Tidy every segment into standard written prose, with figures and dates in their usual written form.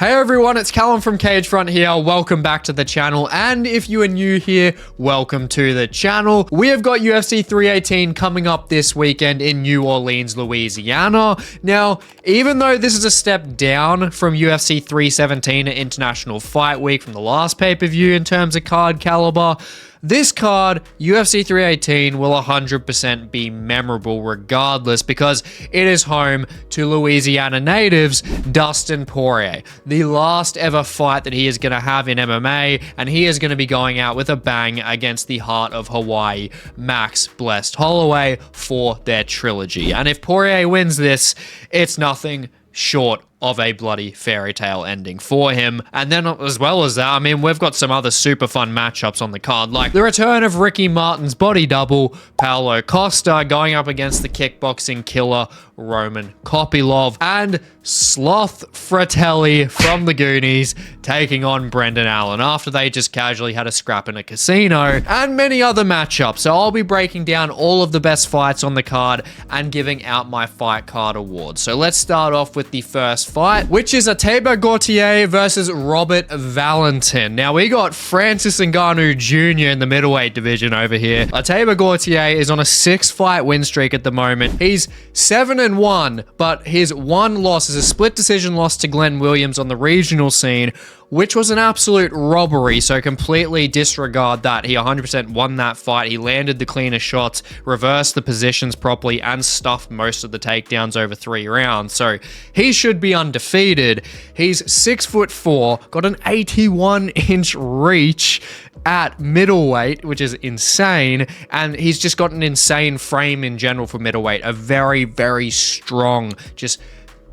Hey everyone, it's Callum from Cagefront here. Welcome back to the channel, and if you are new here, welcome to the channel. We have got UFC 318 coming up this weekend in New Orleans, Louisiana. Now, even though this is a step down from UFC 317 at International Fight Week from the last pay-per-view in terms of card caliber, this card, UFC 318, will 100% be memorable regardless because it is home to Louisiana natives Dustin Poirier, the last ever fight that he is going to have in MMA, and he is going to be going out with a bang against the heart of Hawaii, Max Holloway, for their trilogy. And if Poirier wins this, it's nothing short of a bloody fairy tale ending for him. And then as well as that, I mean, we've got some other super fun matchups on the card, like the return of Ricky Martin's body double, Paulo Costa, going up against the kickboxing killer, Roman Kopylov, and Sloth Fratelli from the Goonies taking on Brendan Allen after they just casually had a scrap in a casino, and many other matchups. So I'll be breaking down all of the best fights on the card and giving out my fight card awards. So let's start off with the first fight, which is Ateba Gautier versus Robert Valentin. Now, we got Francis Ngannou Jr. in the middleweight division over here. Ateba Gautier is on a 6-fight win streak at the moment. He's 7-1, but his one loss is a split decision loss to Glenn Williams on the regional scene, which was an absolute robbery, so completely disregard that. He 100% won that fight. He landed the cleaner shots, reversed the positions properly, and stuffed most of the takedowns over 3 rounds. So he should be undefeated. He's 6'4", got an 81-inch reach at middleweight, which is insane, and he's just got an insane frame in general for middleweight. A very, very strong, just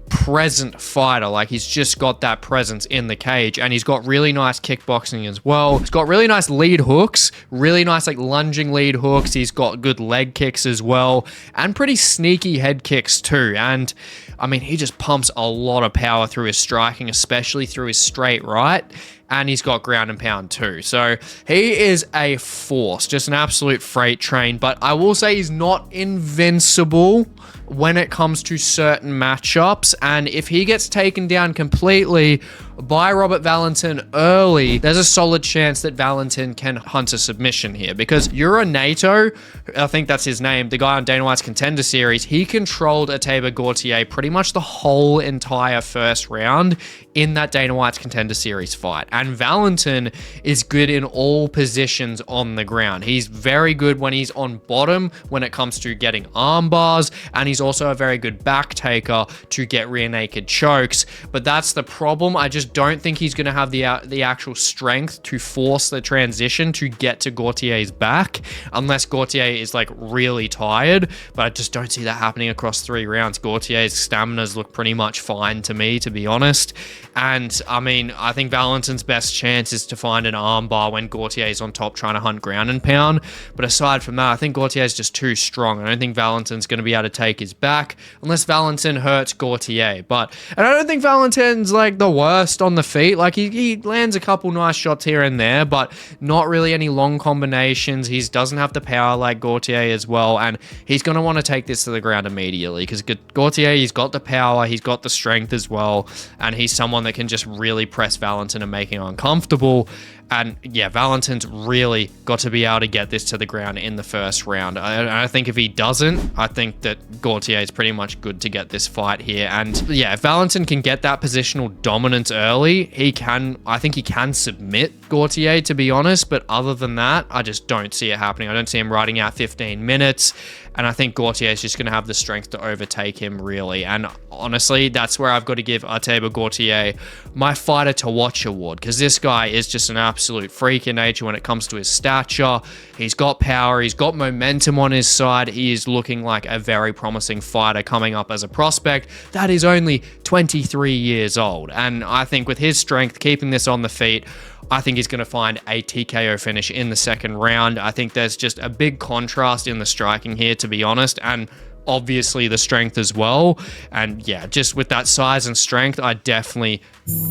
present fighter. Like, he's just got that presence in the cage, and he's got really nice kickboxing as well. He's got really nice lead hooks, really nice like lunging lead hooks. He's got good leg kicks as well, and pretty sneaky head kicks too. And I mean, he just pumps a lot of power through his striking, especially through his straight right. And he's got ground and pound too. So he is a force, just an absolute freight train. But I will say he's not invincible when it comes to certain matchups. And if he gets taken down completely by Robert Valentin early, there's a solid chance that Valentin can hunt a submission here, because Nato, I think that's his name, the guy on Dana White's Contender Series, he controlled Ateba Gautier pretty much the whole entire first round in that Dana White's Contender Series fight. And Valentin is good in all positions on the ground. He's very good when he's on bottom when it comes to getting arm bars, and he's also a very good back taker to get rear naked chokes. But that's the problem. I just don't think he's going to have the actual strength to force the transition to get to Gautier's back, unless Gautier is like really tired. But I just don't see that happening across 3 rounds. Gautier's staminas look pretty much fine to me, to be honest. And I mean, I think Valentin's best chance is to find an armbar when Gautier is on top trying to hunt ground and pound. But aside from that, I think Gautier is just too strong. I don't think Valentin's going to be able to take his back unless Valentin hurts Gautier. And I don't think Valentin's like the worst on the feet. Like, he lands a couple nice shots here and there, but not really any long combinations. He doesn't have the power like Gautier as well, and he's going to want to take this to the ground immediately, because Gautier, he's got the power, he's got the strength as well, and he's someone that can just really press Valentin and make him uncomfortable. And yeah, Valentin's really got to be able to get this to the ground in the first round. I think if he doesn't, I think that Gautier is pretty much good to get this fight here. And yeah, if Valentin can get that positional dominance early, I think he can submit Gautier, to be honest. But other than that, I just don't see it happening. I don't see him riding out 15 minutes. And I think Gautier is just going to have the strength to overtake him, really. And honestly, that's where I've got to give Ateba Gautier my fighter to watch award, because this guy is just an absolute freak in nature when it comes to his stature. He's got power, he's got momentum on his side. He is looking like a very promising fighter coming up as a prospect that is only 23 years old. And I think with his strength, keeping this on the feet, I think he's going to find a TKO finish in the second round. I think there's just a big contrast in the striking here, to be honest, and obviously the strength as well. And yeah, just with that size and strength, I definitely,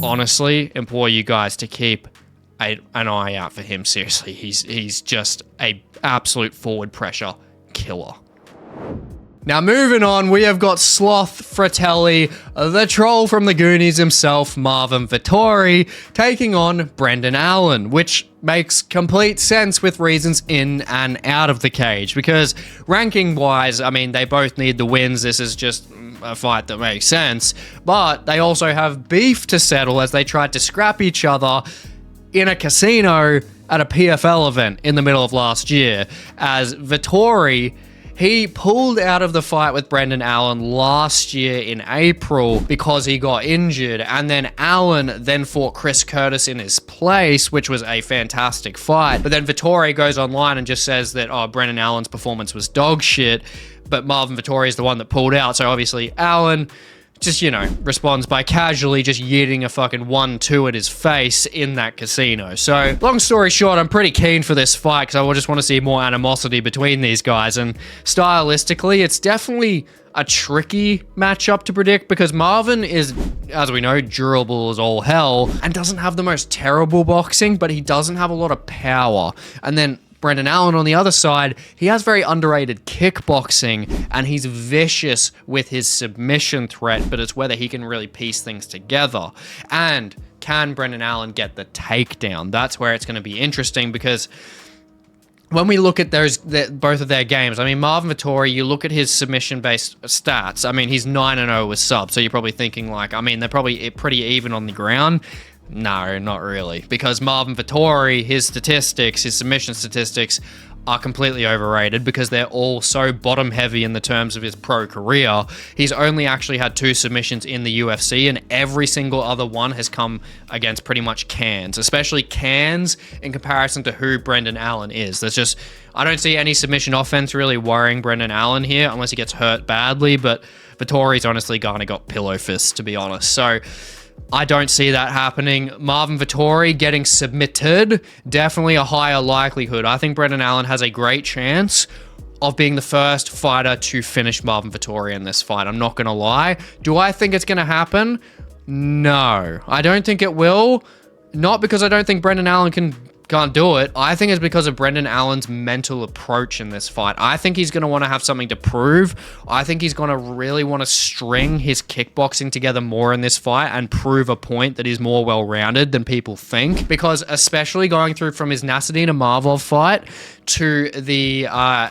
honestly, implore you guys to keep an eye out for him. Seriously, he's just a absolute forward pressure killer. Now, moving on, we have got Sloth, Fratelli, the troll from the Goonies himself, Marvin Vettori, taking on Brendan Allen, which makes complete sense with reasons in and out of the cage, because ranking-wise, I mean, they both need the wins. This is just a fight that makes sense, but they also have beef to settle as they tried to scrap each other in a casino at a PFL event in the middle of last year, as Vettori, he pulled out of the fight with Brendan Allen last year in April because he got injured, and then Allen then fought Chris Curtis in his place, which was a fantastic fight. But then Vettori goes online and just says that, oh, Brendan Allen's performance was dog shit, but Marvin Vettori is the one that pulled out. So obviously Allen just, you know, responds by casually just yeeting a fucking 1-2 at his face in that casino. So, long story short, I'm pretty keen for this fight because I just want to see more animosity between these guys. And stylistically, it's definitely a tricky matchup to predict because Marvin is, as we know, durable as all hell and doesn't have the most terrible boxing, but he doesn't have a lot of power. And then Brendan Allen on the other side, he has very underrated kickboxing and he's vicious with his submission threat, but it's whether he can really piece things together. And can Brendan Allen get the takedown? That's where it's going to be interesting because when we look at both of their games, I mean, Marvin Vettori, you look at his submission-based stats, I mean, he's 9-0 with subs, so you're probably thinking like, I mean, they're probably pretty even on the ground. No, not really. Because Marvin Vettori, his statistics, his submission statistics are completely overrated because they're all so bottom heavy in the terms of his pro career. He's only actually had 2 submissions in the UFC and every single other one has come against pretty much cans, especially cans in comparison to who Brendan Allen is. There's just, I don't see any submission offense really worrying Brendan Allen here unless he gets hurt badly, but Vettori's honestly kind of got pillow fists, to be honest. So I don't see that happening. Marvin Vettori getting submitted, definitely a higher likelihood. I think Brendan Allen has a great chance of being the first fighter to finish Marvin Vettori in this fight. I'm not going to lie. Do I think it's going to happen? No, I don't think it will. Not because I don't think Brendan Allen can't do it. I think it's because of Brendan Allen's mental approach in this fight. I think he's going to want to have something to prove. I think he's going to really want to string his kickboxing together more in this fight and prove a point that he's more well-rounded than people think. Because especially going through from his Nassourdine Imavov fight to the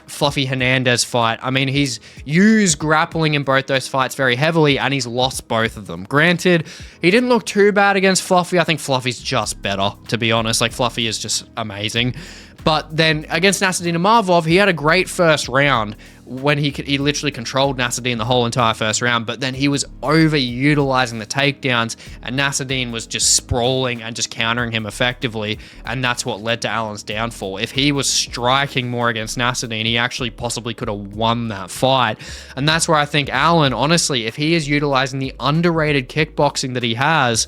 Fluffy Hernandez fight, I mean, he's used grappling in both those fights very heavily and he's lost both of them. Granted, he didn't look too bad against Fluffy. I think Fluffy's just better, to be honest. Like, Fluffy is just amazing. But then against Nassourdine Imavov, he had a great first round when he literally controlled Nassourdine the whole entire first round, but then he was overutilizing the takedowns and Nassourdine was just sprawling and just countering him effectively, and that's what led to Allen's downfall. If he was striking more against Nassourdine, he actually possibly could have won that fight. And that's where I think Allen, honestly, if he is utilizing the underrated kickboxing that he has,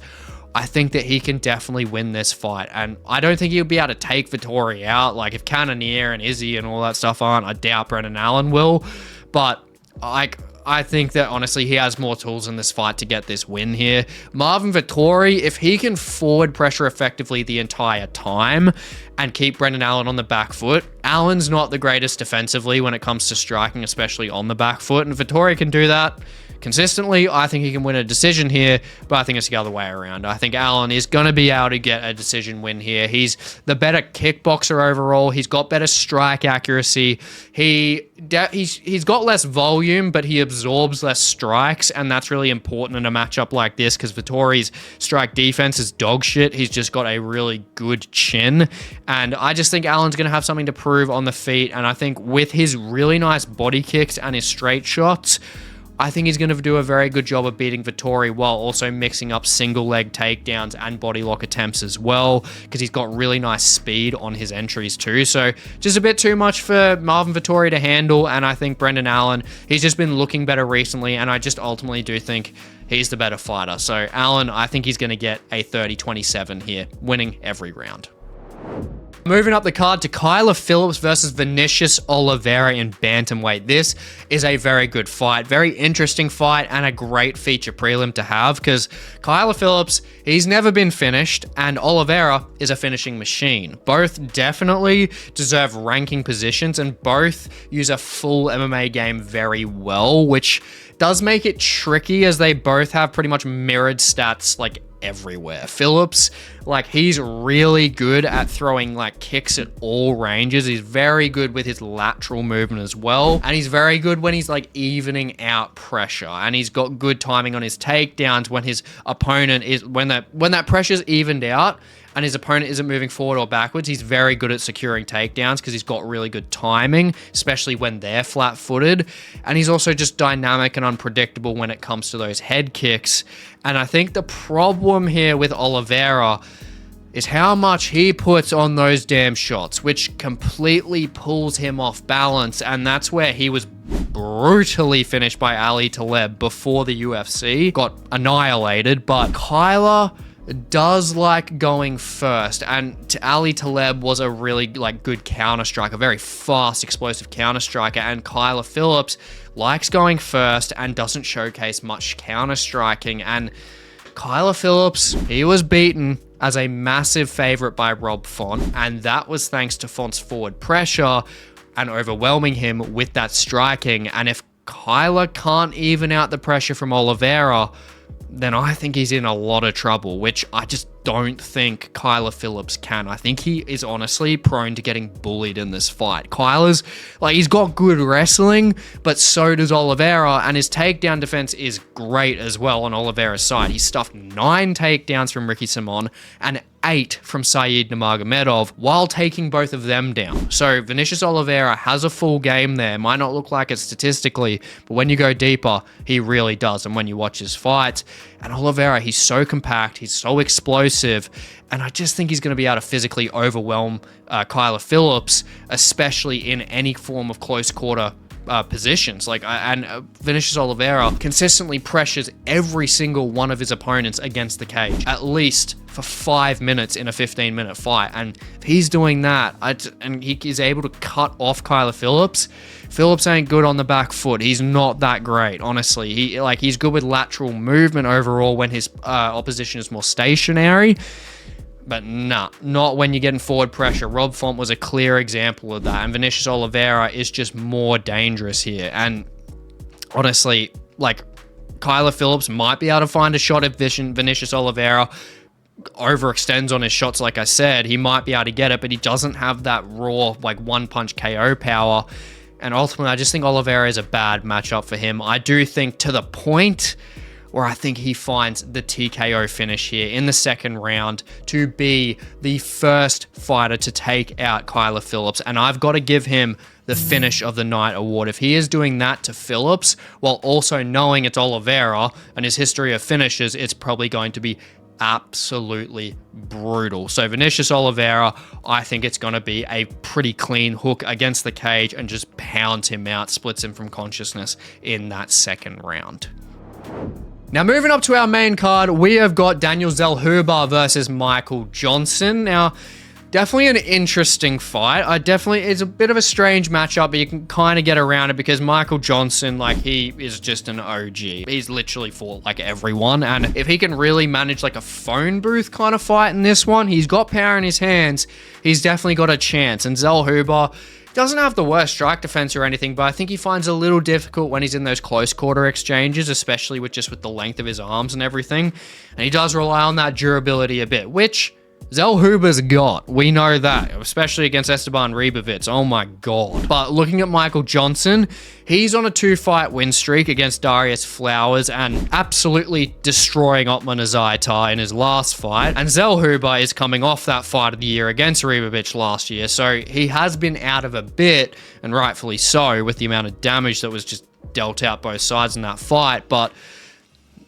I think that he can definitely win this fight. And I don't think he'll be able to take Vettori out. Like, if Cannonier and Izzy and all that stuff aren't, I doubt Brendan Allen will. But I think that, honestly, he has more tools in this fight to get this win here. Marvin Vettori, if he can forward pressure effectively the entire time and keep Brendan Allen on the back foot, Allen's not the greatest defensively when it comes to striking, especially on the back foot. And Vettori can do that consistently. I think he can win a decision here, but I think it's the other way around. I think Allen is going to be able to get a decision win here. He's the better kickboxer overall. He's got better strike accuracy. He's got less volume, but he absorbs less strikes, and that's really important in a matchup like this because Vettori's strike defense is dog shit. He's just got a really good chin, and I just think Allen's going to have something to prove on the feet, and I think with his really nice body kicks and his straight shots, I think he's going to do a very good job of beating Vettori while also mixing up single leg takedowns and body lock attempts as well, because he's got really nice speed on his entries too. So just a bit too much for Marvin Vettori to handle, and I think Brendan Allen, he's just been looking better recently, and I just ultimately do think he's the better fighter. So Allen, I think he's going to get a 30-27 here, winning every round. Moving up the card to Phillips versus Vinicius Oliveira in bantamweight. This is a very good fight, very interesting fight, and a great feature prelim to have because Phillips, he's never been finished, and Oliveira is a finishing machine. Both definitely deserve ranking positions, and both use a full MMA game very well, which does make it tricky as they both have pretty much mirrored stats like everywhere. Phillips, like, he's really good at throwing like kicks at all ranges. He's very good with his lateral movement as well, and he's very good when he's like evening out pressure, and he's got good timing on his takedowns when his opponent is when that pressure's evened out and his opponent isn't moving forward or backwards. He's very good at securing takedowns because he's got really good timing, especially when they're flat-footed. And he's also just dynamic and unpredictable when it comes to those head kicks. And I think the problem here with Oliveira is how much he puts on those damn shots, which completely pulls him off balance. And that's where he was brutally finished by Ali Taleb before the UFC. Got annihilated, but Kyler does like going first, and Ali Taleb was a really like good counter striker, very fast, explosive counter striker, and Phillips likes going first and doesn't showcase much counter striking. And Phillips, he was beaten as a massive favorite by Rob Font, and that was thanks to Font's forward pressure and overwhelming him with that striking. And if Kyler can't even out the pressure from Oliveira, then I think he's in a lot of trouble, which I just don't think Phillips can. I think he is honestly prone to getting bullied in this fight. Kyler's, like, he's got good wrestling, but so does Oliveira, and his takedown defense is great as well on Oliveira's side. He stuffed 9 takedowns from Ricky Simon and 8 from Saeed Nurmagomedov while taking both of them down. So Vinicius Oliveira has a full game there. Might not look like it statistically, but when you go deeper, he really does. And when you watch his fights, and Oliveira, he's so compact, he's so explosive, and I just think he's going to be able to physically overwhelm Phillips, especially in any form of close quarter positions. Vinicius Oliveira consistently pressures every single one of his opponents against the cage, at least for 5 minutes in a 15-minute fight. And if he's doing that, and he is able to cut off Phillips ain't good on the back foot. He's not that great, honestly. He's good with lateral movement overall when his opposition is more stationary. But nah, not when you're getting forward pressure. Rob Font was a clear example of that. And Vinicius Oliveira is just more dangerous here. And honestly, like, Phillips might be able to find a shot if Vinicius Oliveira overextends on his shots. Like I said, he might be able to get it, but he doesn't have that raw, like, one-punch KO power. And ultimately, I just think Oliveira is a bad matchup for him. I do think to the point where I think he finds the TKO finish here in the second round to be the first fighter to take out Phillips. And I've got to give him the finish of the night award. If he is doing that to Phillips, while also knowing it's Oliveira and his history of finishes, it's probably going to be absolutely brutal. So Vinicius Oliveira, I think it's going to be a pretty clean hook against the cage and just pounds him out, splits him from consciousness in that second round. Now, moving up to our main card, we have got Daniel Zellhuber versus Michael Johnson. Now, definitely an interesting fight. It's a bit of a strange matchup, but you can kind of get around it because Michael Johnson, like, he is just an OG. He's literally fought like everyone, and if he can really manage like a phone booth kind of fight in this one, he's got power in his hands. He's definitely got a chance. And Zellhuber doesn't have the worst strike defense or anything, but I think he finds it a little difficult when he's in those close quarter exchanges, especially with the length of his arms and everything. And he does rely on that durability a bit, which Zellhuber's got. We know that, especially against Esteban Ribovics. Oh my god. But looking at Michael Johnson, he's on a 2-fight win streak against Darius Flowers and absolutely destroying Otman Azaitar in his last fight. And Zellhuber is coming off that fight of the year against Ribovics last year, so he has been out of a bit, and rightfully so, with the amount of damage that was just dealt out both sides in that fight. But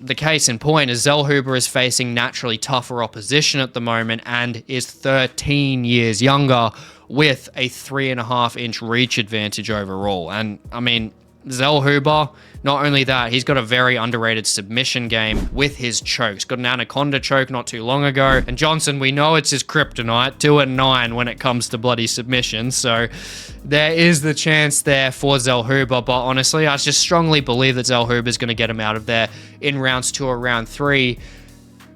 the case in point is Zellhuber is facing naturally tougher opposition at the moment and is 13 years younger with a 3.5-inch reach advantage overall. And I mean, Zellhuber, not only that, he's got a very underrated submission game with his chokes. Got an anaconda choke not too long ago. And Johnson, we know it's his kryptonite, 2-9 when it comes to bloody submissions. So there is the chance there for Zellhuber. But honestly, I just strongly believe that Zellhuber is going to get him out of there in rounds 2 or round 3.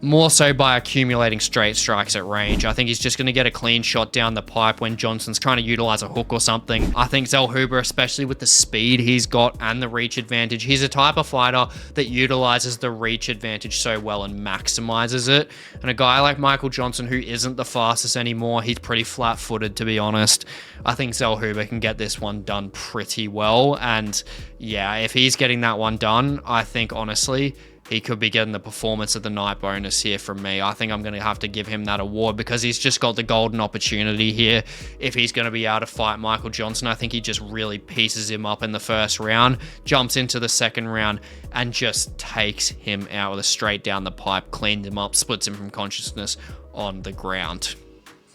More so by accumulating straight strikes at range. I think he's just going to get a clean shot down the pipe when Johnson's trying to utilize a hook or something. I think Zellhuber, especially with the speed he's got and the reach advantage, he's a type of fighter that utilizes the reach advantage so well and maximizes it. And a guy like Michael Johnson, who isn't the fastest anymore, he's pretty flat-footed, to be honest. I think Zellhuber can get this one done pretty well. And yeah, if he's getting that one done, I think, honestly, he could be getting the performance of the night bonus here from me. I think I'm going to have to give him that award because he's just got the golden opportunity here. If he's going to be able to fight Michael Johnson, I think he just really pieces him up in the first round, jumps into the second round, and just takes him out with a straight down the pipe, cleaned him up, splits him from consciousness on the ground.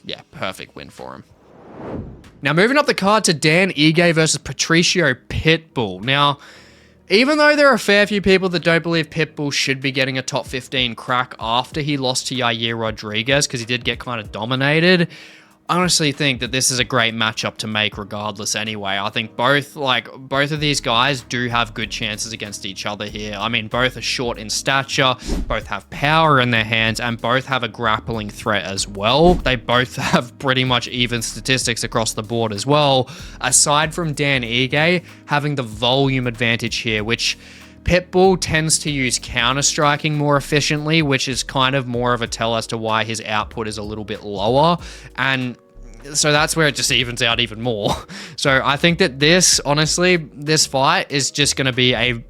Yeah, perfect win for him. Now, moving up the card to Dan Ige versus Patricio Pitbull. Now, even though there are a fair few people that don't believe Pitbull should be getting a top 15 crack after he lost to Yair Rodriguez, because he did get kind of dominated, I honestly think that this is a great matchup to make regardless anyway. I think both of these guys do have good chances against each other here. I mean, both are short in stature, both have power in their hands, and both have a grappling threat as well. They both have pretty much even statistics across the board as well, aside from Dan Ige having the volume advantage here, which Pitbull tends to use counter-striking more efficiently, which is kind of more of a tell as to why his output is a little bit lower. And so that's where it just evens out even more. So I think that this fight is just going to be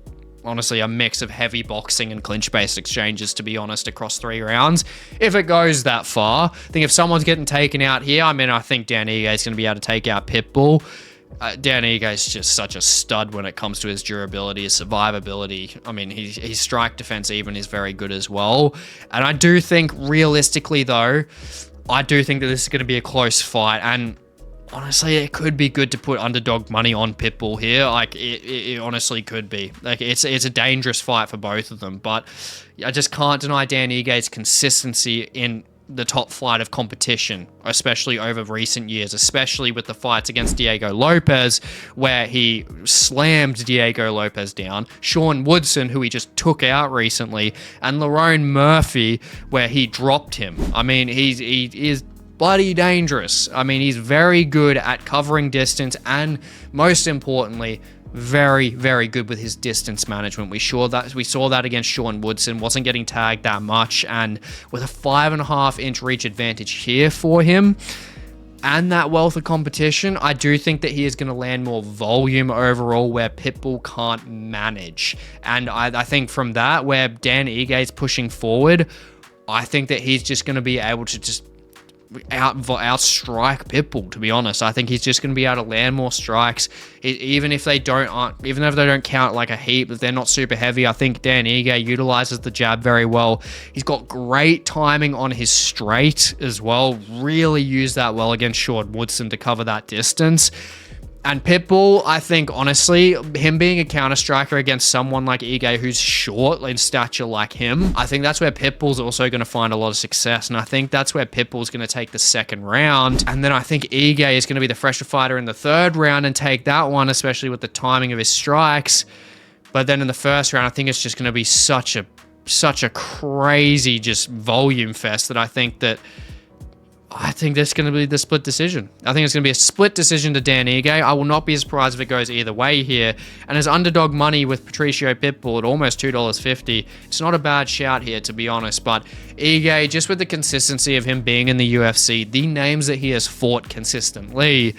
honestly a mix of heavy boxing and clinch-based exchanges, to be honest, across 3 rounds. If it goes that far, I think if someone's getting taken out here, I think Dan Ige is going to be able to take out Pitbull. Dan Ige is just such a stud when it comes to his durability, his survivability. I mean, his strike defense even is very good as well. And I do think, realistically though, I do think that this is going to be a close fight. And honestly, it could be good to put underdog money on Pitbull here. Like, it honestly could be. Like, it's a dangerous fight for both of them. But I just can't deny Dan Ige's consistency in the top flight of competition, especially over recent years, especially with the fights against Diego Lopez, where he slammed Diego Lopez down, Sean Woodson, who he just took out recently, and Lerone Murphy, where he dropped him. I mean, he is bloody dangerous. I mean, he's very good at covering distance, and most importantly, very, very good with his distance management. We saw that against Sean Woodson, wasn't getting tagged that much, and with a 5.5-inch reach advantage here for him, and that wealth of competition, I do think that he is going to land more volume overall where Pitbull can't manage. And I think from that, where Dan Ige is pushing forward, I think that he's just going to be able to just outstrike Pitbull, to be honest. I think he's just going to be able to land more strikes, even if they don't count like a heap, if they're not super heavy. I think Dan Ige utilizes the jab very well. He's got great timing on his straight as well. Really used that well against Sean Woodson to cover that distance. And Pitbull, I think, honestly, him being a counter-striker against someone like Ige who's short in stature like him, I think that's where Pitbull's also going to find a lot of success. And I think that's where Pitbull's going to take the second round. And then I think Ige is going to be the fresher fighter in the third round and take that one, especially with the timing of his strikes. But then in the first round, I think it's just going to be such a crazy just volume fest that I think that's going to be the split decision. I think it's going to be a split decision to Dan Ige. I will not be surprised if it goes either way here. And as underdog money with Patricio Pitbull at almost $2.50, it's not a bad shout here, to be honest. But Ige, just with the consistency of him being in the UFC, the names that he has fought consistently,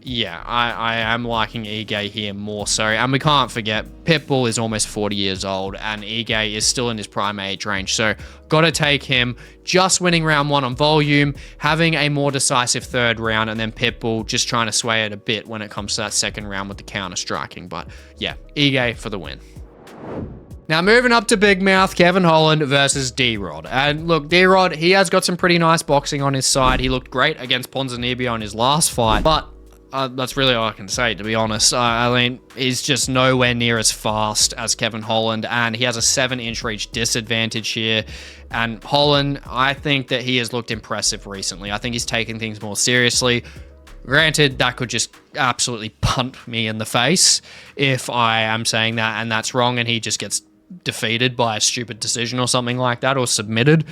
yeah, I am liking Ige here more so. And we can't forget, Pitbull is almost 40 years old, and Ige is still in his prime age range. So, got to take him. Just winning round 1 on volume, having a more decisive third round, and then Pitbull just trying to sway it a bit when it comes to that second round with the counter-striking. But, yeah, Ige for the win. Now, moving up to Big Mouth, Kevin Holland versus D-Rod. And look, D-Rod, he has got some pretty nice boxing on his side. He looked great against Ponzinibbio in his last fight, but That's really all I can say, to be honest. I mean, he's just nowhere near as fast as Kevin Holland, and he has a 7-inch reach disadvantage here. And Holland, I think that he has looked impressive recently. I think he's taking things more seriously. Granted, that could just absolutely punt me in the face if I am saying that and that's wrong and he just gets defeated by a stupid decision or something like that, or submitted.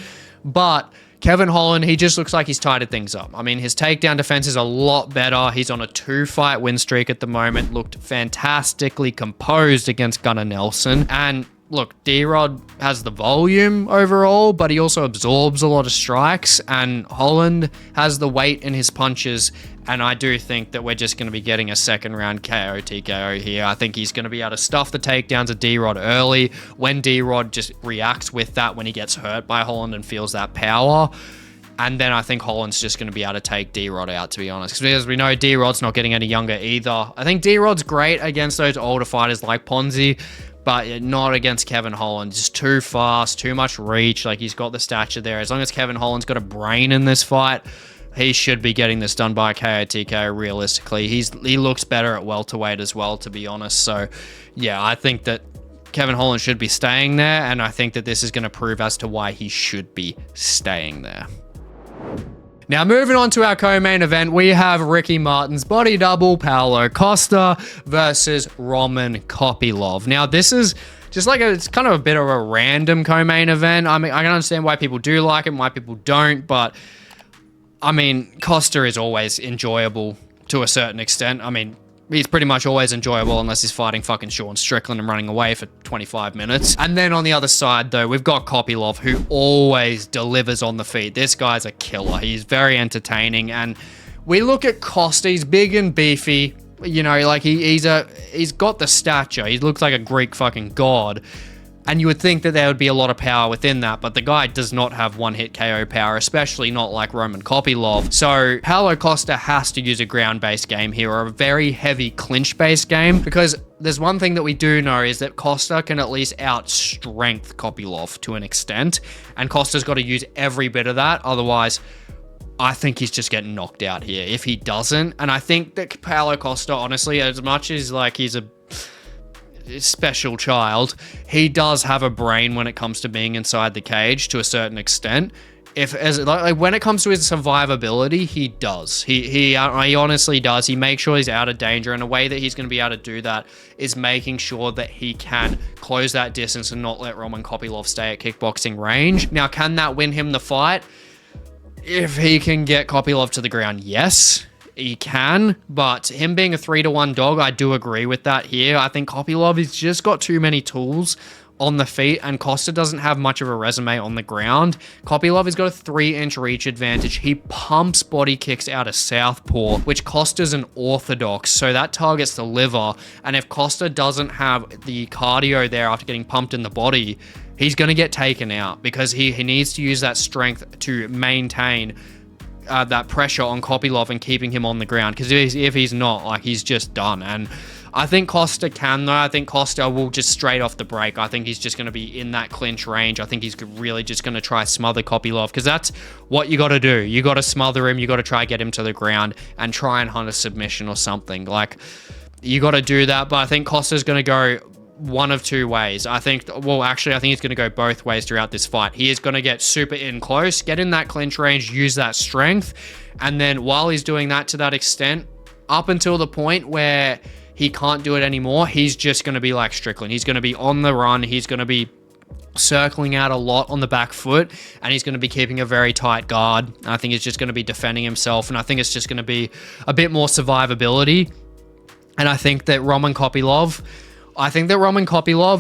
But Kevin Holland, he just looks like he's tightened things up. I mean, his takedown defense is a lot better. He's on a 2-fight win streak at the moment. Looked fantastically composed against Gunnar Nelson. And look, D-Rod has the volume overall, but he also absorbs a lot of strikes. And Holland has the weight in his punches. And I do think that we're just going to be getting a second round KO TKO here. I think he's going to be able to stuff the takedowns of D-Rod early when D-Rod just reacts with that when he gets hurt by Holland and feels that power. And then I think Holland's just going to be able to take D-Rod out, to be honest. Because we know D-Rod's not getting any younger either. I think D-Rod's great against those older fighters like Ponzi, but not against Kevin Holland. Just too fast, too much reach. Like, he's got the stature there. As long as Kevin Holland's got a brain in this fight, he should be getting this done by KO TKO realistically. He looks better at welterweight as well, to be honest. So, yeah, I think that Kevin Holland should be staying there, and I think that this is going to prove as to why he should be staying there. Now, moving on to our co-main event, we have Ricky Martin's body double, Paulo Costa versus Roman Kopylov. Now, this is just like it's kind of a bit of a random co-main event. I mean, I can understand why people do like it and why people don't, but I mean, Costa is always enjoyable to a certain extent. I mean, he's pretty much always enjoyable unless he's fighting fucking Sean Strickland and running away for 25 minutes. And then on the other side, though, we've got Kopylov, who always delivers on the feet. This guy's a killer. He's very entertaining. And we look at Costa, he's big and beefy. You know, like he's got the stature. He looks like a Greek fucking god. And you would think that there would be a lot of power within that, but the guy does not have one-hit KO power, especially not like Roman Kopylov. So Paulo Costa has to use a ground-based game here, or a very heavy clinch-based game, because there's one thing that we do know is that Costa can at least out-strength Kopylov to an extent, and Costa's got to use every bit of that, otherwise I think he's just getting knocked out here if he doesn't. And I think that Paulo Costa, honestly, as much as like he's a special child, he does have a brain when it comes to being inside the cage to a certain extent. When it comes to his survivability, he does. He honestly does. He makes sure he's out of danger, and a way that he's going to be able to do that is making sure that he can close that distance and not let Roman Kopylov stay at kickboxing range. Now, can that win him the fight? If he can get Kopylov to the ground, yes. He can, but him being a 3-1 dog, I do agree with that here. I think Kopylov has just got too many tools on the feet, and Costa doesn't have much of a resume on the ground. Kopylov has got a 3-inch reach advantage. He pumps body kicks out of southpaw, which Costa's an orthodox, so that targets the liver. And if Costa doesn't have the cardio there after getting pumped in the body, he's going to get taken out, because he needs to use that strength to maintain that pressure on Kopylov and keeping him on the ground, because if he's not, like, he's just done. And I think Costa can, though. I think Costa will just straight off the break. I think he's just going to be in that clinch range. I think he's really just going to try smother Kopylov, because that's what you got to do. You got to smother him. You got to try get him to the ground and try and hunt a submission or something. Like, you got to do that. But I think Costa's going to go one of two ways. I think he's going to go both ways throughout this fight. He is going to get super in close, get in that clinch range, use that strength, and then while he's doing that to that extent, up until the point where he can't do it anymore, he's just going to be like Strickland. He's going to be on the run. He's going to be circling out a lot on the back foot, and he's going to be keeping a very tight guard. I think he's just going to be defending himself, and I think it's just going to be a bit more survivability. And I think that Roman Kopylov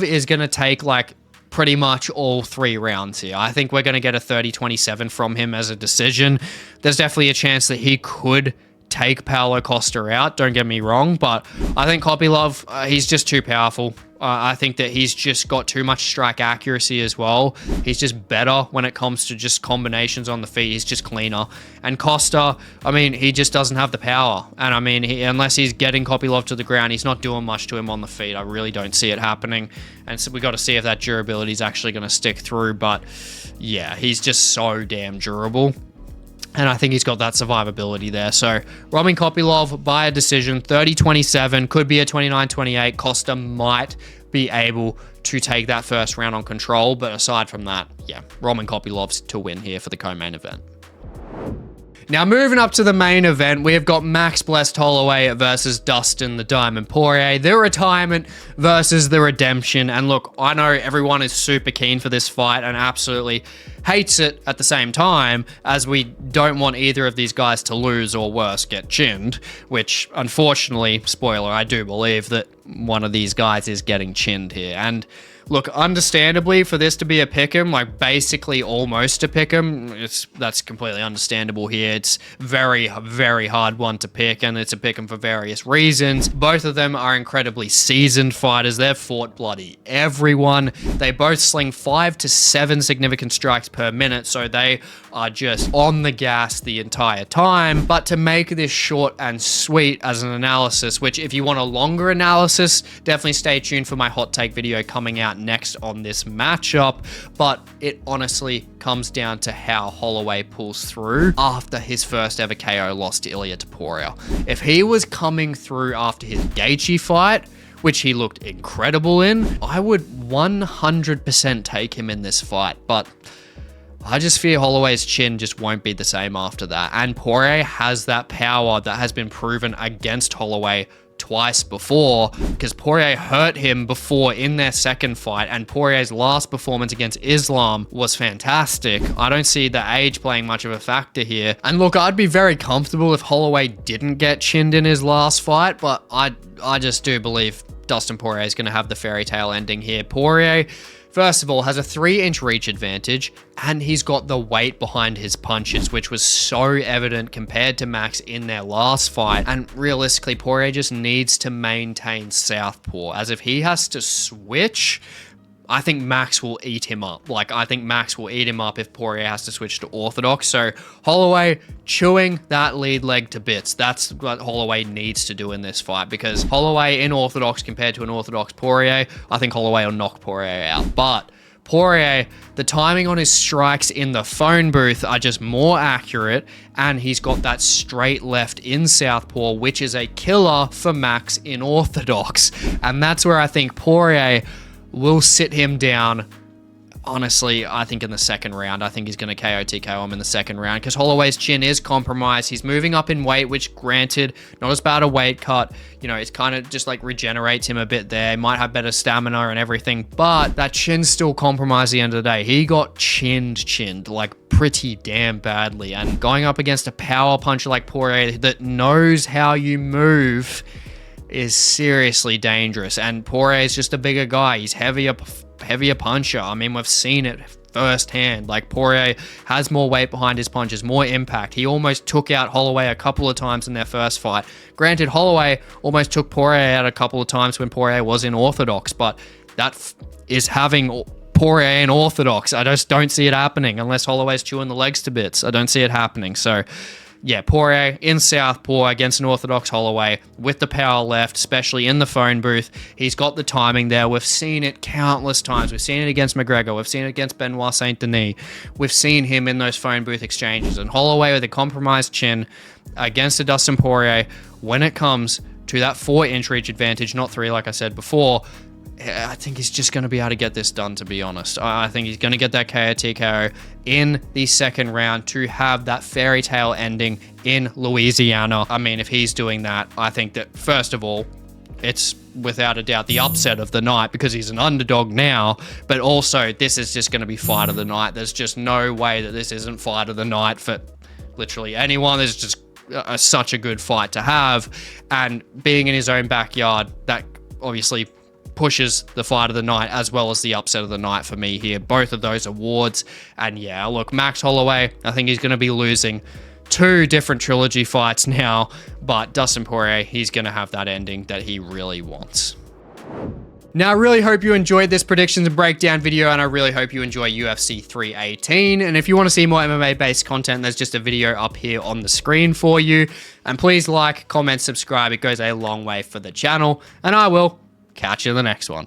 is going to take like pretty much all 3 rounds here. I think we're going to get a 30-27 from him as a decision. There's definitely a chance that he could take Paulo Costa out, don't get me wrong, but I think Kopylov, he's just too powerful. I think that he's just got too much strike accuracy as well. He's just better when it comes to just combinations on the feet. He's just cleaner. And Costa, I mean, he just doesn't have the power. And I mean, unless he's getting Kopylov to the ground, he's not doing much to him on the feet. I really don't see it happening. And so we got to see if that durability is actually going to stick through. But yeah, he's just so damn durable. And I think he's got that survivability there. So Roman Kopylov by a decision, 30-27, could be a 29-28. Costa might be able to take that first round on control. But aside from that, yeah, Roman Kopylov's to win here for the co-main event. Now, moving up to the main event, we have got Max Blessed Holloway versus Dustin the Diamond Poirier. The retirement versus the redemption. And look, I know everyone is super keen for this fight and absolutely hates it at the same time, as we don't want either of these guys to lose or worse, get chinned, which unfortunately, spoiler, I do believe that one of these guys is getting chinned here. And look, understandably, for this to be a pick'em, like basically almost a pick'em, that's completely understandable here. It's very, very hard one to pick, and it's a pick'em for various reasons. Both of them are incredibly seasoned fighters. They've fought bloody everyone. They both sling 5 to 7 significant strikes per minute, so they are just on the gas the entire time. But to make this short and sweet as an analysis, which if you want a longer analysis, definitely stay tuned for my hot take video coming out next on this matchup. But it honestly comes down to how Holloway pulls through after his first ever KO loss to Ige Poirier. If he was coming through after his Gautier fight, which he looked incredible in, I would 100% take him in this fight. But I just fear Holloway's chin just won't be the same after that. And Poirier has that power that has been proven against Holloway twice before, because Poirier hurt him before in their second fight, and Poirier's last performance against Islam was fantastic. I don't see the age playing much of a factor here. And look, I'd be very comfortable if Holloway didn't get chinned in his last fight, but I just do believe Dustin Poirier is going to have the fairy tale ending here. Poirier, first of all, has a 3-inch reach advantage, and he's got the weight behind his punches, which was so evident compared to Max in their last fight. And realistically, Poirier just needs to maintain southpaw, as if he has to switch, I think Max will eat him up. Like, I think Max will eat him up if Poirier has to switch to orthodox. So Holloway chewing that lead leg to bits. That's what Holloway needs to do in this fight, because Holloway in orthodox compared to an orthodox Poirier, I think Holloway will knock Poirier out. But Poirier, the timing on his strikes in the phone booth are just more accurate, and he's got that straight left in southpaw, which is a killer for Max in orthodox. And that's where I think Poirier will sit him down. Honestly, I think in the second round, I think he's going to KO TKO him in the second round, because Holloway's chin is compromised. He's moving up in weight, which granted, not as bad a weight cut. You know, it's kind of just like regenerates him a bit there. He might have better stamina and everything, but that chin's still compromised at the end of the day. He got chinned like pretty damn badly. And going up against a power puncher like Poirier that knows how you move is seriously dangerous. And Poirier is just a bigger guy. He's heavier puncher. I mean, we've seen it firsthand. Like, Poirier has more weight behind his punches, more impact. He almost took out Holloway a couple of times in their first fight. Granted, Holloway almost took Poirier out a couple of times when Poirier was in orthodox, but that is having Poirier in orthodox. I just don't see it happening unless Holloway's chewing the legs to bits. I don't see it happening. So yeah, Poirier in southpaw against an orthodox Holloway with the power left, especially in the phone booth. He's got the timing there. We've seen it countless times. We've seen it against McGregor. We've seen it against Benoit Saint Denis. We've seen him in those phone booth exchanges. And Holloway with a compromised chin against a Dustin Poirier, when it comes to that 4-inch reach advantage, not 3 like I said before, I think he's just going to be able to get this done, to be honest. I think he's going to get that KO TKO in the second round to have that fairy tale ending in Louisiana. I mean, if he's doing that, I think that, first of all, it's without a doubt the upset of the night, because he's an underdog now, but also this is just going to be fight of the night. There's just no way that this isn't fight of the night for literally anyone. There's just such a good fight to have, and being in his own backyard, that obviously pushes the fight of the night as well as the upset of the night for me here. Both of those awards. And yeah, look, Max Holloway, I think he's going to be losing 2 different trilogy fights now, but Dustin Poirier, he's going to have that ending that he really wants. Now, I really hope you enjoyed this predictions and breakdown video, and I really hope you enjoy UFC 318. And if you want to see more MMA-based content, there's just a video up here on the screen for you. And please like, comment, subscribe. It goes a long way for the channel, and I will catch you in the next one.